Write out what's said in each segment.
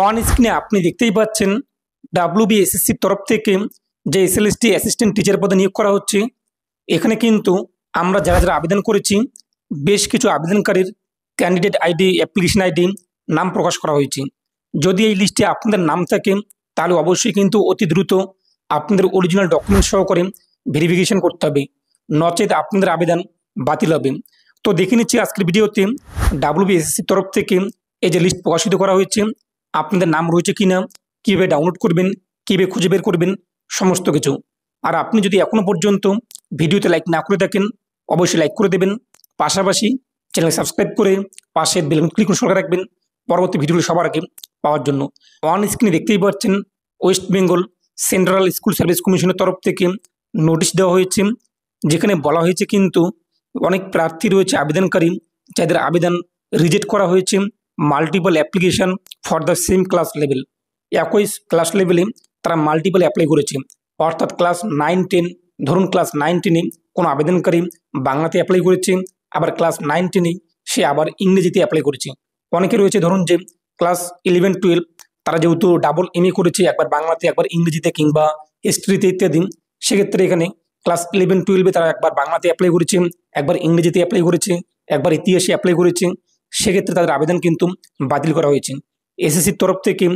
On স্ক্রিনে আপনি দেখতেই পাচ্ছেন ডাব্লিউবিএসএসসির তরফ থেকে যে এসএলএসটি অ্যাসিস্ট্যান্ট টিচার পদে নিয়োগ করা হচ্ছে। এখানে কিন্তু আমরা যারা যারা আবেদন করেছি বেশ কিছু আবেদনকারীর ক্যান্ডিডেট আইডি, অ্যাপ্লিকেশন আইডি, নাম প্রকাশ করা হয়েছে। যদি এই লিস্টে আপনাদের নাম থাকে তাহলে অবশ্যই কিন্তু অতি দ্রুত আপনাদের অরিজিনাল ডকুমেন্ট সহকারে ভেরিফিকেশন করতে হবে, নচেত আপনাদের আবেদন বাতিল হবে। তো দেখে নিচ্ছি আজকের ভিডিওতে ডাব্লিউবিএসএসসির তরফ থেকে এই যে লিস্ট প্রকাশিত করা হয়েছে, আপনাদের নাম রয়েছে কিনা, কীভাবে ডাউনলোড করবেন, কীভাবে খুঁজে বের করবেন, সমস্ত কিছু। আর আপনি যদি এখনও পর্যন্ত ভিডিওতে লাইক না করে থাকেন অবশ্যই লাইক করে দেবেন, পাশাপাশি চ্যানেল সাবস্ক্রাইব করে পাশের বেল আইকন ক্লিক করে সঙ্গে রাখবেন পরবর্তী ভিডিওগুলো সবার আগে পাওয়ার জন্য। অন স্ক্রিনে দেখতেই পাচ্ছেন West Bengal central school service কমিশনের তরফ থেকে নোটিশ দেওয়া হয়েছে, যেখানে বলা হয়েছে কিন্তু অনেক প্রার্থী রয়েছে আবেদনকারী যাদের আবেদন রিজেক্ট করা হয়েছে multiple application for the same class level. একই ক্লাস লেভেলে তারা মাল্টিপল অ্যাপ্লাই করেছে, অর্থাৎ ক্লাস 9-10, ধরুন ক্লাস 9-10-এ কোনো আবেদনকারী বাংলাতে অ্যাপ্লাই করেছে, আবার ক্লাস 9-10-এ সে আবার ইংরেজিতে অ্যাপ্লাই করেছে। অনেকে রয়েছে ধরুন যে ক্লাস 11-12 তারা যেহেতু ডাবল এমএ করেছে, একবার বাংলাতে একবার ইংরেজিতে কিংবা হিস্ট্রিতে ইত্যাদি, সেক্ষেত্রে এখানে ক্লাস 11-12-এ তারা একবার বাংলাতে অ্যাপ্লাই করেছে, একবার ইংরেজিতে অ্যাপ্লাই করেছে, একবার ইতিহাসে অ্যাপ্লাই করেছে, সেক্ষেত্রে তাদের আবেদন কিন্তু বাতিল করা হয়েছে। এসএসসির তরফ থেকে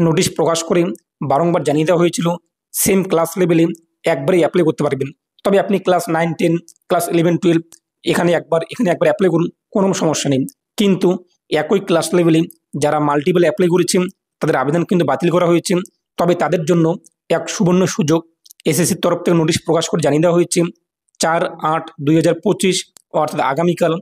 নোটিশ প্রকাশ করে বারংবার জানিয়ে দেওয়া হয়েছিল সেম ক্লাস লেভেলে একবারই অ্যাপ্লাই করতে পারবেন, তবে আপনি ক্লাস 9-10, ক্লাস 11-12 এখানে একবার অ্যাপ্লাই করুন, কোনো সমস্যা নেই। কিন্তু একই ক্লাস লেভেলে যারা মাল্টিপল অ্যাপ্লাই করেছেন তাদের আবেদন কিন্তু বাতিল করা হয়েছে। তবে তাদের জন্য এক সুবর্ণ সুযোগ, এসএসসির তরফ থেকে নোটিশ প্রকাশ করে জানিয়ে দেওয়া হয়েছে 4/8/2025 অর্থাৎ আগামীকাল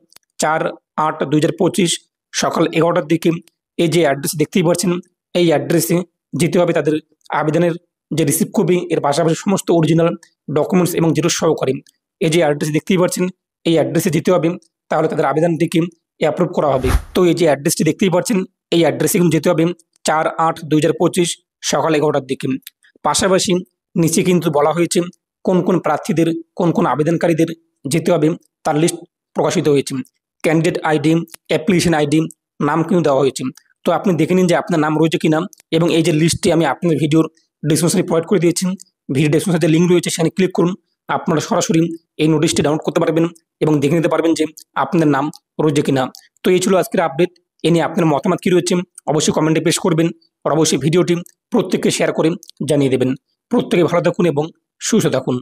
4/8/2025 সকাল 11টার দিকে এই যে অ্যাড্রেস দেখতেই পাচ্ছেন এই অ্যাড্রেসে যেতে হবে তাদের আবেদনের যে রিসিপ্ট কপি, এর পাশাপাশি সমস্ত অরিজিনাল ডকুমেন্টস এবং জেরক্স সহকারে এই যে অ্যাড্রেস দেখতেই পাচ্ছেন এই অ্যাড্রেসে যেতে হবে, তাহলে তাদের আবেদনটিকে অ্যাপ্রুভ করা হবে। তো এই যে অ্যাড্রেসটি দেখতেই পাচ্ছেন এই অ্যাড্রেসে কিন্তু যেতে হবে 4/8/2025 সকাল 11টার দিকে। পাশাপাশি নিচে কিন্তু বলা হয়েছে কোন কোন প্রার্থীদের, কোন কোন আবেদনকারীদের যেতে হবে তার লিস্ট প্রকাশিত হয়েছে। ক্যান্ডিডেট আইডি, অ্যাপ্লিকেশন আইডি, নাম কিন্তু দেওয়া হয়েছে। তো আপনি দেখে নিন যে আপনার নাম রয়েছে কিনা, এবং এই যে লিস্টটি আমি আপনার ভিডিওর ডিসক্রিপশনে প্রোভাইড করে দিয়েছি, ভিডিও ডিসক্রিপশনে যে লিঙ্ক রয়েছে সেখানে ক্লিক করুন, আপনারা সরাসরি এই নোটিশটি ডাউনলোড করতে পারবেন এবং দেখে নিতে পারবেন যে আপনাদের নাম রয়েছে কিনা। তো এই ছিল আজকের আপডেট। এ নিয়ে আপনার মতামত কী রয়েছে অবশ্যই কমেন্টে পেশ করবেন, আর অবশ্যই ভিডিওটি প্রত্যেককে শেয়ার করে জানিয়ে দেবেন। প্রত্যেকে ভালো থাকুন এবং সুস্থ থাকুন।